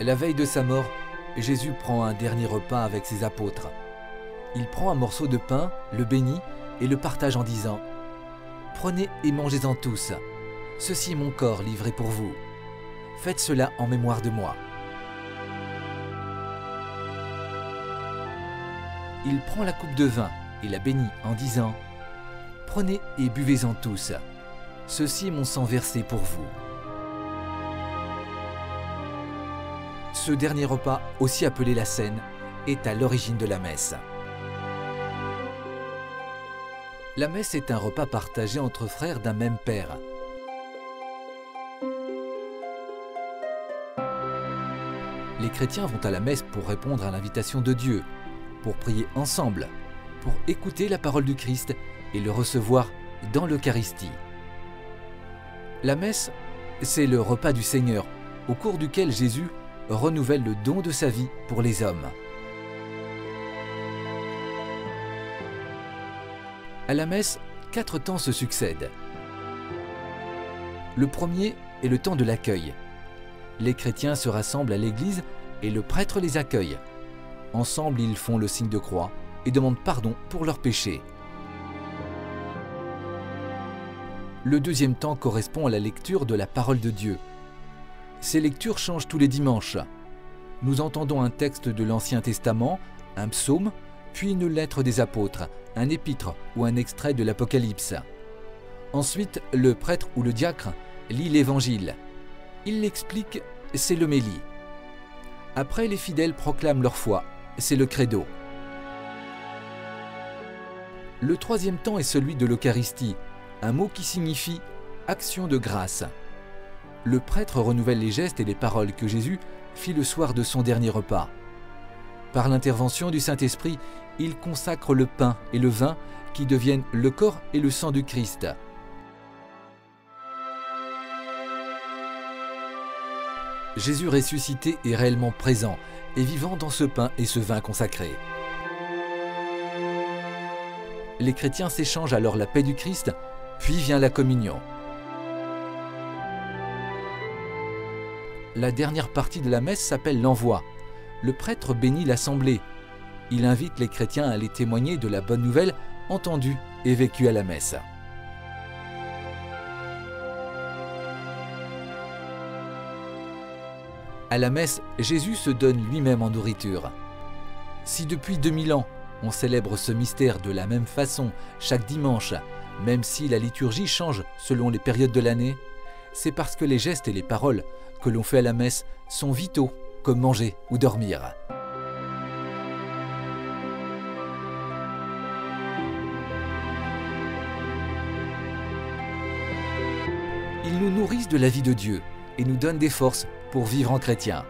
La veille de sa mort, Jésus prend un dernier repas avec ses apôtres. Il prend un morceau de pain, le bénit et le partage en disant « Prenez et mangez-en tous. Ceci est mon corps livré pour vous. Faites cela en mémoire de moi. » Il prend la coupe de vin et la bénit en disant « Prenez et buvez-en tous. Ceci est mon sang versé pour vous. » Ce dernier repas, aussi appelé la Cène, est à l'origine de la messe. La messe est un repas partagé entre frères d'un même père. Les chrétiens vont à la messe pour répondre à l'invitation de Dieu, pour prier ensemble, pour écouter la parole du Christ et le recevoir dans l'Eucharistie. La messe, c'est le repas du Seigneur, au cours duquel Jésus renouvelle le don de sa vie pour les hommes. À la messe, 4 temps se succèdent. Le premier est le temps de l'accueil. Les chrétiens se rassemblent à l'église et le prêtre les accueille. Ensemble, ils font le signe de croix et demandent pardon pour leurs péchés. Le deuxième temps correspond à la lecture de la parole de Dieu. Ces lectures changent tous les dimanches. Nous entendons un texte de l'Ancien Testament, un psaume, puis une lettre des apôtres, un épître ou un extrait de l'Apocalypse. Ensuite, le prêtre ou le diacre lit l'Évangile. Il l'explique, c'est l'homélie. Après, les fidèles proclament leur foi, c'est le credo. Le troisième temps est celui de l'Eucharistie, un mot qui signifie « action de grâce ». Le prêtre renouvelle les gestes et les paroles que Jésus fit le soir de son dernier repas. Par l'intervention du Saint-Esprit, il consacre le pain et le vin qui deviennent le corps et le sang du Christ. Jésus ressuscité est réellement présent et vivant dans ce pain et ce vin consacrés. Les chrétiens s'échangent alors la paix du Christ, puis vient la communion. La dernière partie de la messe s'appelle l'envoi. Le prêtre bénit l'assemblée. Il invite les chrétiens à aller témoigner de la bonne nouvelle entendue et vécue à la messe. À la messe, Jésus se donne lui-même en nourriture. Si depuis 2000 ans, on célèbre ce mystère de la même façon chaque dimanche, même si la liturgie change selon les périodes de l'année, c'est parce que les gestes et les paroles que l'on fait à la messe sont vitaux, comme manger ou dormir. Ils nous nourrissent de la vie de Dieu et nous donnent des forces pour vivre en chrétien.